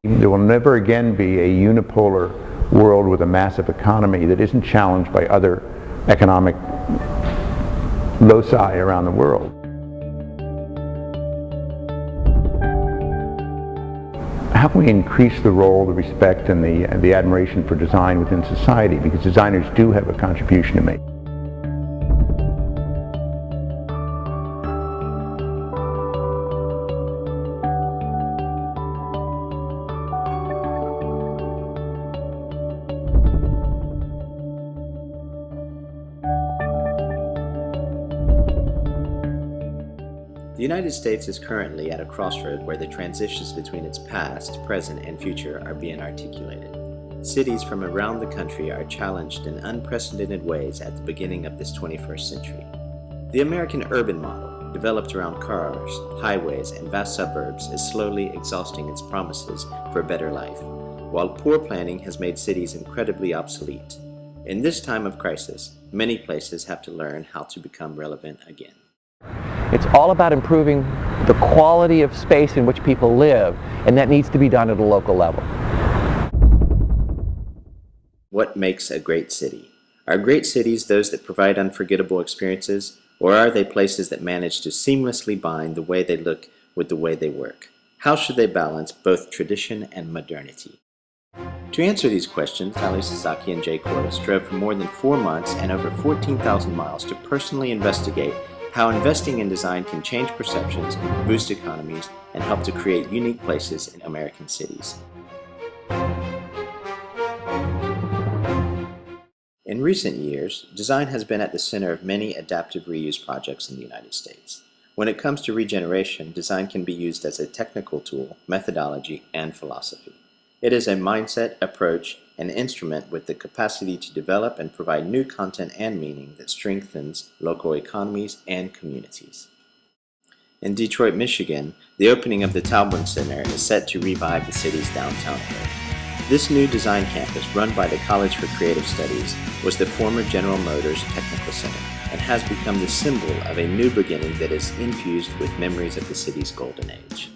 There will never again be a unipolar world with a massive economy that isn't challenged by other economic loci around the world. How can we increase the role, the respect, and the admiration for design within society? Because designers do have a contribution to make. The United States is currently at a crossroad where the transitions between its past, present, and future are being articulated. Cities from around the country are challenged in unprecedented ways at the beginning of this 21st century. The American urban model, developed around cars, highways, and vast suburbs, is slowly exhausting its promises for a better life, while poor planning has made cities incredibly obsolete. In this time of crisis, many places have to learn how to become relevant again. It's all about improving the quality of space in which people live, and that needs to be done at a local level. What makes a great city? Are great cities those that provide unforgettable experiences, or are they places that manage to seamlessly bind the way they look with the way they work? How should they balance both tradition and modernity? To answer these questions, Sali Sasaki and Jay Corless drove for more than 4 months and over 14,000 miles to personally investigate how investing in design can change perceptions, boost economies, and help to create unique places in American cities. In recent years, design has been at the center of many adaptive reuse projects in the United States. When it comes to regeneration, design can be used as a technical tool, methodology, and philosophy. It is a mindset, approach, and instrument with the capacity to develop and provide new content and meaning that strengthens local economies and communities. In Detroit, Michigan, the opening of the Taubman Center is set to revive the city's downtown area. This new design campus, run by the College for Creative Studies, was the former General Motors Technical Center and has become the symbol of a new beginning that is infused with memories of the city's golden age.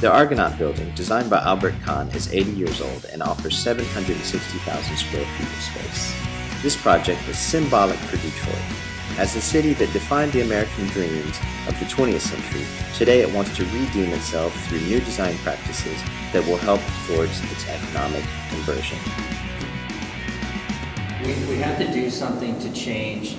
The Argonaut Building, designed by Albert Kahn, is 80 years old and offers 760,000 square feet of space. This project is symbolic for Detroit. As the city that defined the American dreams of the 20th century, today it wants to redeem itself through new design practices that will help towards its economic conversion. We have to do something to change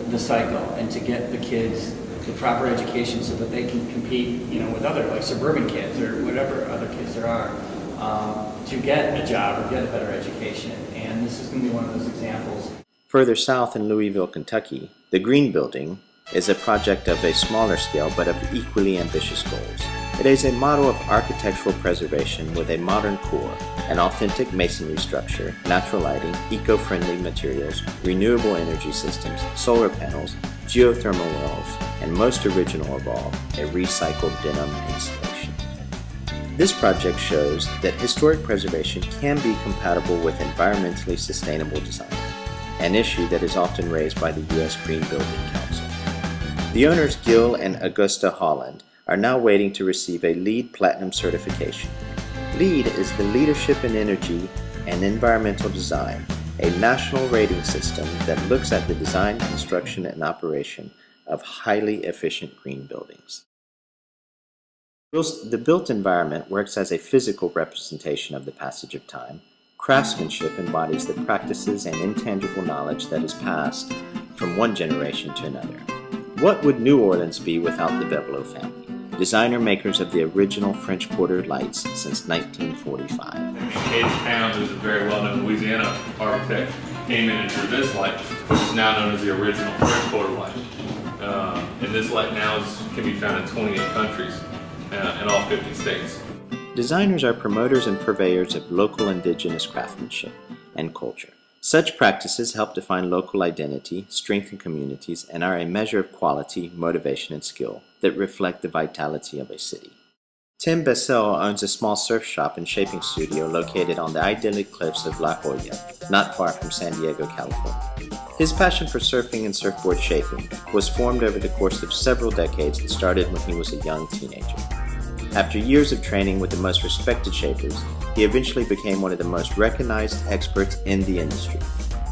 the cycle and to get the kids the proper education so that they can compete, with other, like suburban kids or whatever other kids there are, to get a job or get a better education. And this is going to be one of those examples. Further south in Louisville, Kentucky, the Green Building is a project of a smaller scale but of equally ambitious goals. It is a model of architectural preservation with a modern core, an authentic masonry structure, natural lighting, eco-friendly materials, renewable energy systems, solar panels, geothermal wells, and most original of all, a recycled denim installation. This project shows that historic preservation can be compatible with environmentally sustainable design, an issue that is often raised by the U.S. Green Building Council. The owners Gil and Augusta Holland are now waiting to receive a LEED Platinum certification. LEED is the Leadership in Energy and Environmental Design, a national rating system that looks at the design, construction, and operation of highly efficient green buildings. The built environment works as a physical representation of the passage of time. Craftsmanship embodies the practices and intangible knowledge that is passed from one generation to another. What would New Orleans be without the Bevelot family, designer makers of the original French Quarter lights since 1945? Cage Pounds is a very well-known Louisiana architect, came in and drew this light, which is now known as the original French Quarter light. And this light now can be found in 28 countries in all 50 states. Designers are promoters and purveyors of local indigenous craftsmanship and culture. Such practices help define local identity, strengthen communities, and are a measure of quality, motivation, and skill that reflect the vitality of a city. Tim Bessel owns a small surf shop and shaping studio located on the idyllic cliffs of La Jolla, not far from San Diego, California. His passion for surfing and surfboard shaping was formed over the course of several decades that started when he was a young teenager. After years of training with the most respected shapers, he eventually became one of the most recognized experts in the industry.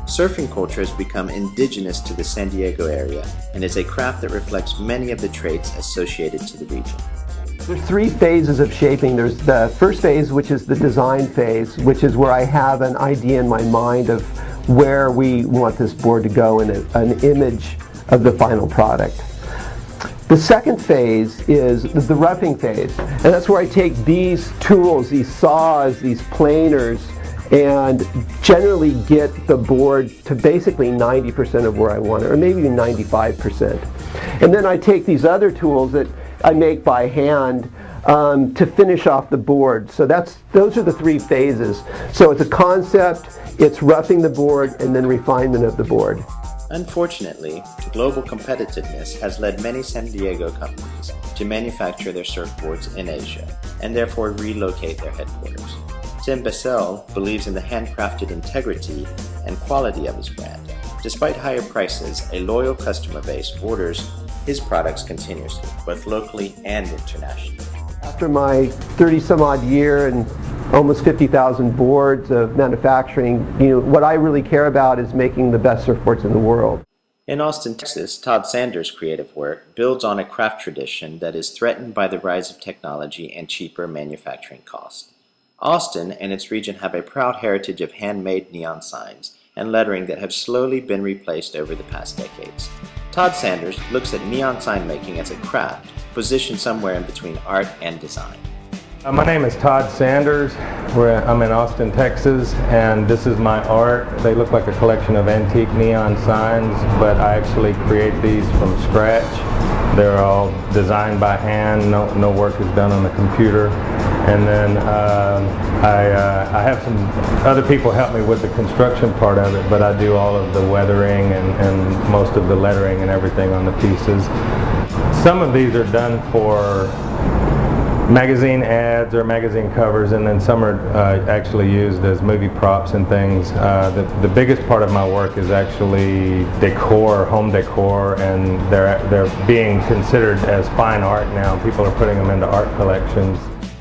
Surfing culture has become indigenous to the San Diego area and is a craft that reflects many of the traits associated to the region. There's three phases of shaping. There's the first phase, which is the design phase, which is where I have an idea in my mind of where we want this board to go and an image of the final product. The second phase is the roughing phase, and that's where I take these tools, these saws, these planers, and generally get the board to basically 90% of where I want it, or maybe even 95%. And then I take these other tools that I make by hand to finish off the board. So those are the three phases. So it's a concept, it's roughing the board, and then refinement of the board. Unfortunately, global competitiveness has led many San Diego companies to manufacture their surfboards in Asia and therefore relocate their headquarters. Tim Bessel believes in the handcrafted integrity and quality of his brand. Despite higher prices, a loyal customer base orders his products continuously, both locally and internationally. After my 30-some-odd year and almost 50,000 boards of manufacturing, what I really care about is making the best surfboards in the world. In Austin, Texas, Todd Sanders' creative work builds on a craft tradition that is threatened by the rise of technology and cheaper manufacturing costs. Austin and its region have a proud heritage of handmade neon signs and lettering that have slowly been replaced over the past decades. Todd Sanders looks at neon sign making as a craft, positioned somewhere in between art and design. My name is Todd Sanders. I'm in Austin, Texas, and this is my art. They look like a collection of antique neon signs, but I actually create these from scratch. They're all designed by hand, no work is done on the computer. And then I have some other people help me with the construction part of it, but I do all of the weathering and most of the lettering and everything on the pieces. Some of these are done for magazine ads or magazine covers, and then some are actually used as movie props and things. The biggest part of my work is actually decor, home decor, and they're being considered as fine art now. People are putting them into art collections.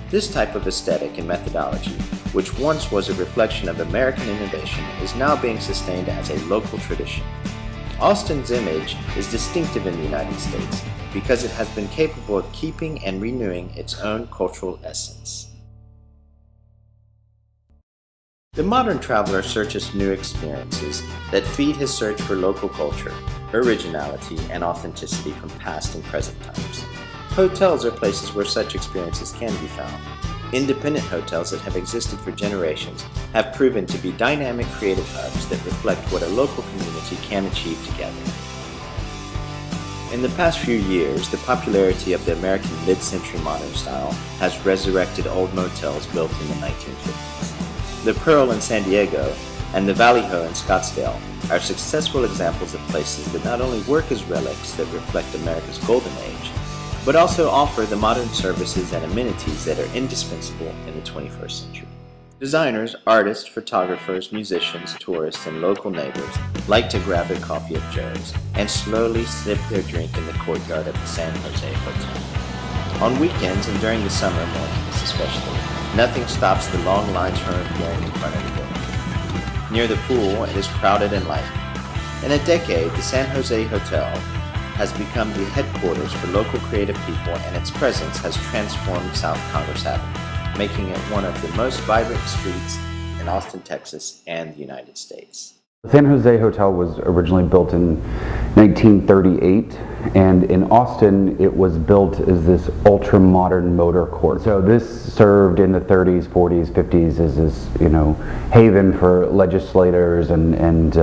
This type of aesthetic and methodology, which once was a reflection of American innovation, is now being sustained as a local tradition. Austin's image is distinctive in the United States because it has been capable of keeping and renewing its own cultural essence. The modern traveler searches new experiences that feed his search for local culture, originality, and authenticity from past and present times. Hotels are places where such experiences can be found. Independent hotels that have existed for generations have proven to be dynamic creative hubs that reflect what a local community can achieve together. In the past few years, the popularity of the American mid-century modern style has resurrected old motels built in the 1950s. The Pearl in San Diego and the Valley Ho in Scottsdale are successful examples of places that not only work as relics that reflect America's golden age, but also offer the modern services and amenities that are indispensable in the 21st century. Designers, artists, photographers, musicians, tourists, and local neighbors like to grab their coffee at Joe's and slowly sip their drink in the courtyard of the San Jose Hotel. On weekends and during the summer mornings especially, nothing stops the long lines from appearing in front of the building. Near the pool, it is crowded and light. In a decade, the San Jose Hotel has become the headquarters for local creative people, and its presence has transformed South Congress Avenue, making it one of the most vibrant streets in Austin, Texas, and the United States. The San Jose Hotel was originally built in 1938, and in Austin it was built as this ultra-modern motor court. So this served in the 30s, 40s, 50s as this, haven for legislators and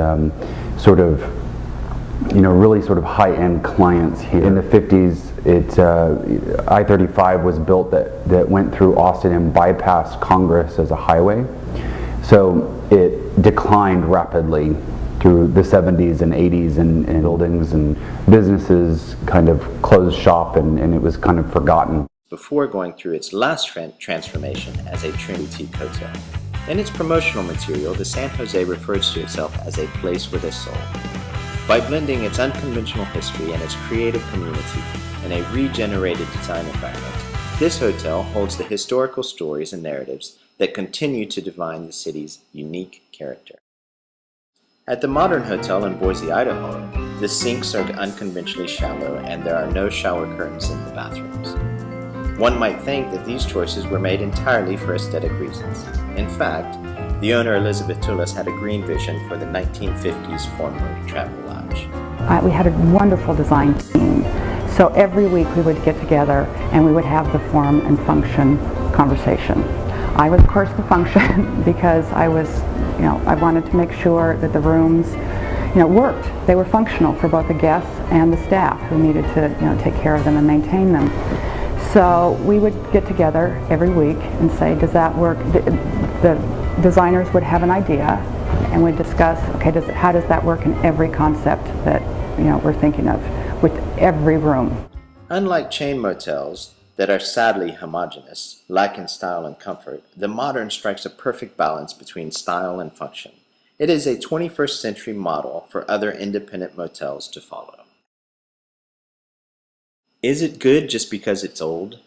sort of really sort of high-end clients here. In the 50s, I-35 was built that went through Austin and bypassed Congress as a highway. So it declined rapidly through the 70s and 80s, and buildings and businesses kind of closed shop, and it was kind of forgotten. Before going through its last transformation as a Trinity Hotel. In its promotional material, the San Jose refers to itself as a place with a soul. By blending its unconventional history and its creative community in a regenerated design environment, This hotel holds the historical stories and narratives that continue to define the city's unique character. At the modern hotel in Boise, Idaho, the sinks are unconventionally shallow and there are no shower curtains in the bathrooms. One might think that these choices were made entirely for aesthetic reasons. In fact, the owner Elizabeth Tullis had a green vision for the 1950s former Travel Lodge. We had a wonderful design team. So every week we would get together and we would have the form and function conversation. I was, of course, the function because I wanted to make sure that the rooms, worked. They were functional for both the guests and the staff who needed to, take care of them and maintain them. So we would get together every week and say, does that work? The designers would have an idea and we'd discuss, okay, how does that work in every concept that, we're thinking of with every room. Unlike chain motels that are sadly homogeneous, lacking style and comfort, the modern strikes a perfect balance between style and function. It is a 21st century model for other independent motels to follow. Is it good just because it's old?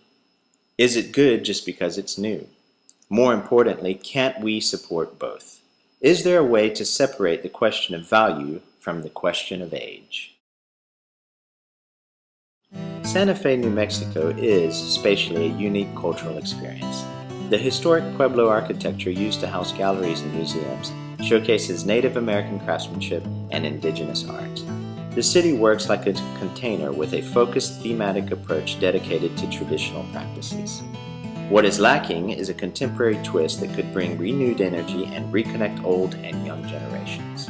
Is it good just because it's new? More importantly, can't we support both? Is there a way to separate the question of value from the question of age? Santa Fe, New Mexico is, spatially, a unique cultural experience. The historic Pueblo architecture used to house galleries and museums showcases Native American craftsmanship and indigenous art. The city works like a container with a focused thematic approach dedicated to traditional practices. What is lacking is a contemporary twist that could bring renewed energy and reconnect old and young generations.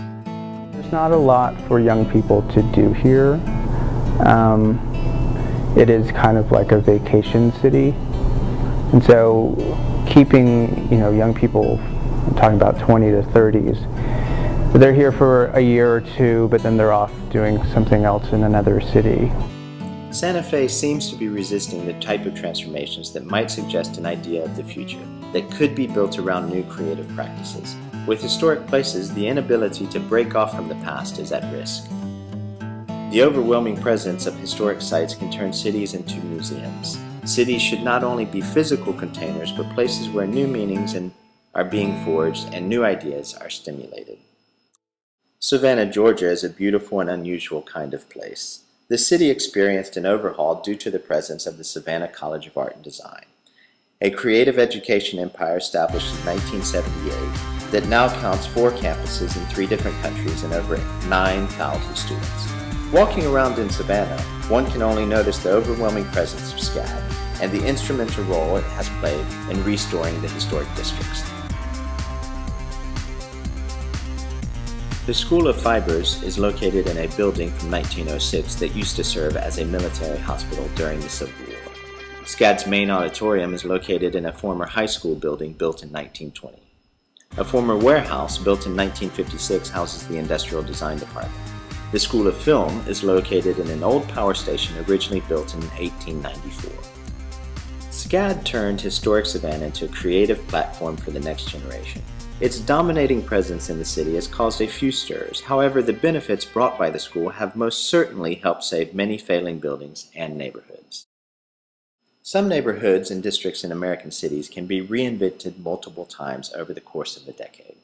There's not a lot for young people to do here. It is kind of like a vacation city, and so keeping young people, I'm talking about 20 to 30s, they're here for a year or two, but then they're off doing something else in another city. Santa Fe seems to be resisting the type of transformations that might suggest an idea of the future that could be built around new creative practices. With historic places, the inability to break off from the past is at risk. The overwhelming presence of historic sites can turn cities into museums. Cities should not only be physical containers, but places where new meanings are being forged and new ideas are stimulated. Savannah, Georgia is a beautiful and unusual kind of place. The city experienced an overhaul due to the presence of the Savannah College of Art and Design, a creative education empire established in 1978 that now counts 4 campuses in 3 different countries and over 9,000 students. Walking around in Savannah, one can only notice the overwhelming presence of SCAD and the instrumental role it has played in restoring the historic districts. The School of Fibers is located in a building from 1906 that used to serve as a military hospital during the Civil War. SCAD's main auditorium is located in a former high school building built in 1920. A former warehouse built in 1956 houses the Industrial Design Department. The School of Film is located in an old power station originally built in 1894. SCAD turned historic Savannah into a creative platform for the next generation. Its dominating presence in the city has caused a few stirs. However, the benefits brought by the school have most certainly helped save many failing buildings and neighborhoods. Some neighborhoods and districts in American cities can be reinvented multiple times over the course of a decade.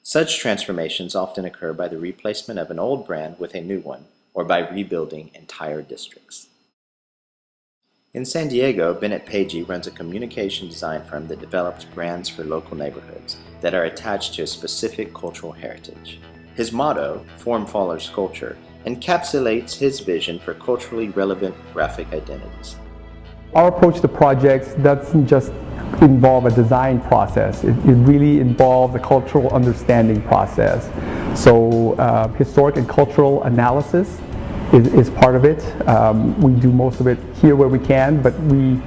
Such transformations often occur by the replacement of an old brand with a new one, or by rebuilding entire districts. In San Diego, Bennett Pagey runs a communication design firm that develops brands for local neighborhoods that are attached to a specific cultural heritage. His motto, Form Follows Culture, encapsulates his vision for culturally relevant graphic identities. Our approach to projects doesn't just involve a design process. It really involves a cultural understanding process. So historic and cultural analysis is part of it. We do most of it here where we can, but we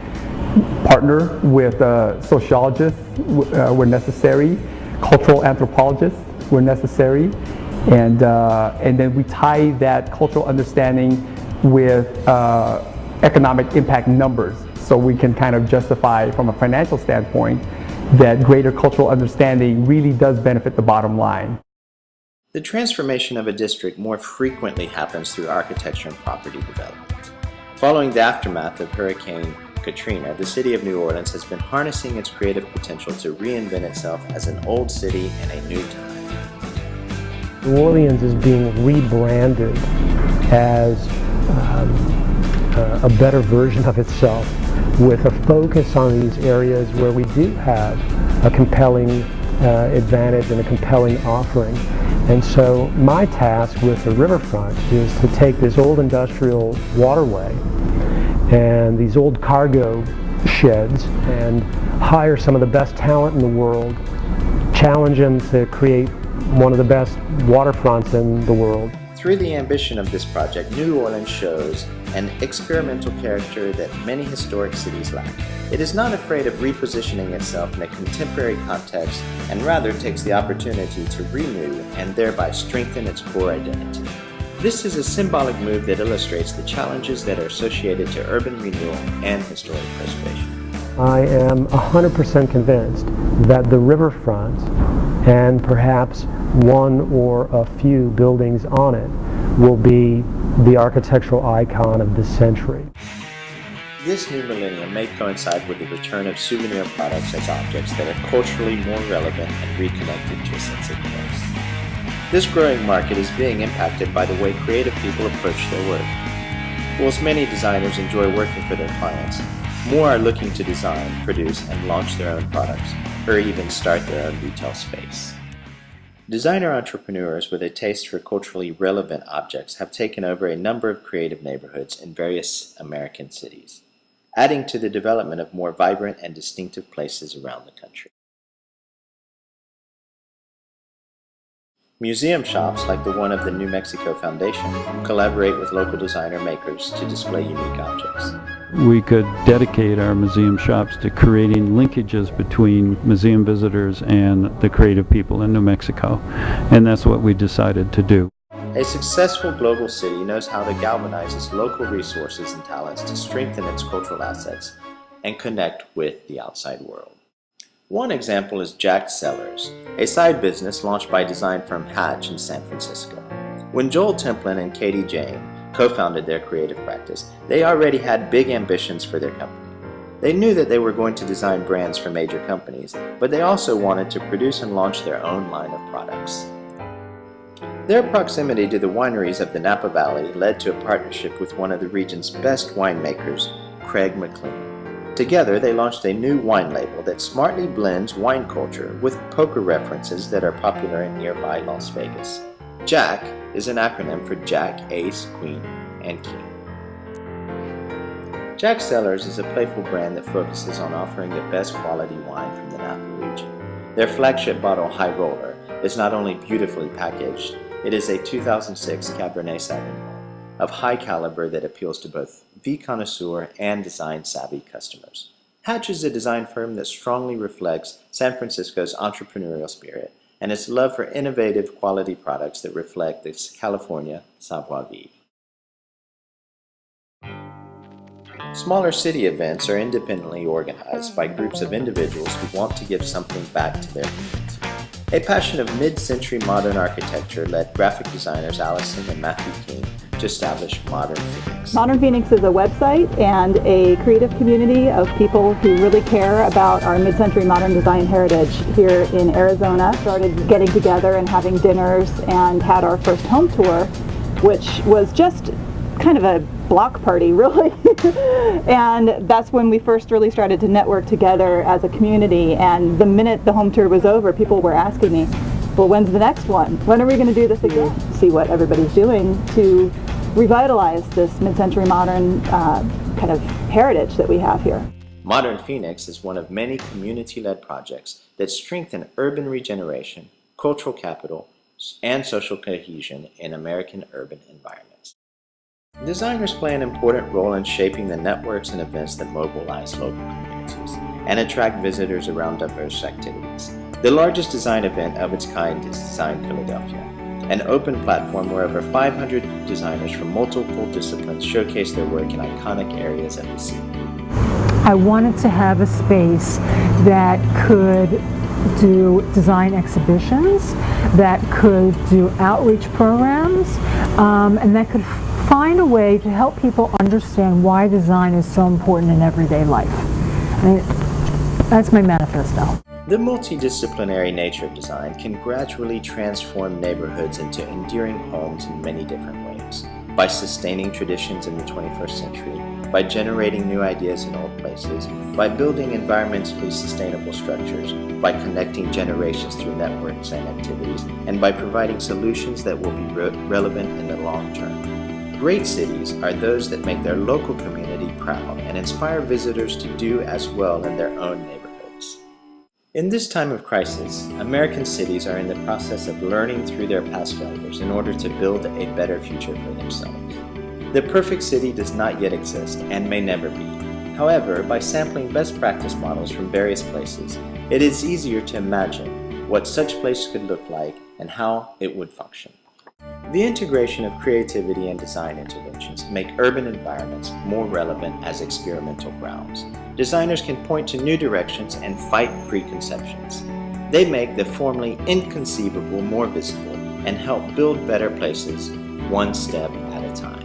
partner with sociologists where necessary, cultural anthropologists where necessary, and then we tie that cultural understanding with economic impact numbers, so we can kind of justify from a financial standpoint that greater cultural understanding really does benefit the bottom line. The transformation of a district more frequently happens through architecture and property development. Following the aftermath of Hurricane Katrina, the city of New Orleans has been harnessing its creative potential to reinvent itself as an old city in a new time. New Orleans is being rebranded as a better version of itself, with a focus on these areas where we do have a compelling advantage and a compelling offering. And so my task with the riverfront is to take this old industrial waterway and these old cargo sheds and hire some of the best talent in the world, challenge them to create one of the best waterfronts in the world. Through the ambition of this project, New Orleans shows an experimental character that many historic cities lack. It is not afraid of repositioning itself in a contemporary context, and rather takes the opportunity to renew and thereby strengthen its core identity. This is a symbolic move that illustrates the challenges that are associated to urban renewal and historic preservation. I am 100% convinced that the riverfront, and perhaps one or a few buildings on it, will be the architectural icon of this century. This new millennium may coincide with the return of souvenir products as objects that are culturally more relevant and reconnected to a sense of place. This growing market is being impacted by the way creative people approach their work. Whilst many designers enjoy working for their clients, more are looking to design, produce, and launch their own products, or even start their own retail space. Designer entrepreneurs with a taste for culturally relevant objects have taken over a number of creative neighborhoods in various American cities, adding to the development of more vibrant and distinctive places around the country. Museum shops, like the one of the New Mexico Foundation, collaborate with local designer makers to display unique objects. We could dedicate our museum shops to creating linkages between museum visitors and the creative people in New Mexico, and that's what we decided to do. A successful global city knows how to galvanize its local resources and talents to strengthen its cultural assets and connect with the outside world. One example is Jack Cellars, a side business launched by design firm Hatch in San Francisco. When Joel Templin and Katie Jane co-founded their creative practice, they already had big ambitions for their company. They knew that they were going to design brands for major companies, but they also wanted to produce and launch their own line of products. Their proximity to the wineries of the Napa Valley led to a partnership with one of the region's best winemakers, Craig McLean. Together, they launched a new wine label that smartly blends wine culture with poker references that are popular in nearby Las Vegas. Jack is an acronym for Jack, Ace, Queen, and King. Jack Cellars is a playful brand that focuses on offering the best quality wine from the Napa region. Their flagship bottle, High Roller, is not only beautifully packaged, it is a 2006 Cabernet Sauvignon of high caliber that appeals to both the connoisseur and design-savvy customers. Hatch is a design firm that strongly reflects San Francisco's entrepreneurial spirit and its love for innovative quality products that reflect this California savoir-vivre. Smaller city events are independently organized by groups of individuals who want to give something back to their community. A passion of mid-century modern architecture led graphic designers Allison and Matthew King to establish Modern Phoenix. Modern Phoenix is a website and a creative community of people who really care about our mid-century modern design heritage here in Arizona. Started getting together and having dinners and had our first home tour, which was just kind of a block party, really. And that's when we first really started to network together as a community. And the minute the home tour was over, people were asking me, well, when's the next one? When are we going to do this again? See what everybody's doing to revitalize this mid-century modern kind of heritage that we have here. Modern Phoenix is one of many community-led projects that strengthen urban regeneration, cultural capital, and social cohesion in American urban environments. Designers play an important role in shaping the networks and events that mobilize local communities and attract visitors around diverse activities. The largest design event of its kind is Design Philadelphia, an open platform where over 500 designers from multiple disciplines showcase their work in iconic areas of the city. I wanted to have a space that could do design exhibitions, that could do outreach programs, and that could find a way to help people understand why design is so important in everyday life. I mean, that's my manifesto. The multidisciplinary nature of design can gradually transform neighborhoods into enduring homes in many different ways, by sustaining traditions in the 21st century, by generating new ideas in old places, by building environmentally sustainable structures, by connecting generations through networks and activities, and by providing solutions that will be relevant in the long term. Great cities are those that make their local community proud and inspire visitors to do as well in their own neighborhoods. In this time of crisis, American cities are in the process of learning through their past failures in order to build a better future for themselves. The perfect city does not yet exist and may never be. However, by sampling best practice models from various places, it is easier to imagine what such place could look like and how it would function. The integration of creativity and design interventions make urban environments more relevant as experimental grounds. Designers can point to new directions and fight preconceptions. They make the formerly inconceivable more visible and help build better places one step at a time.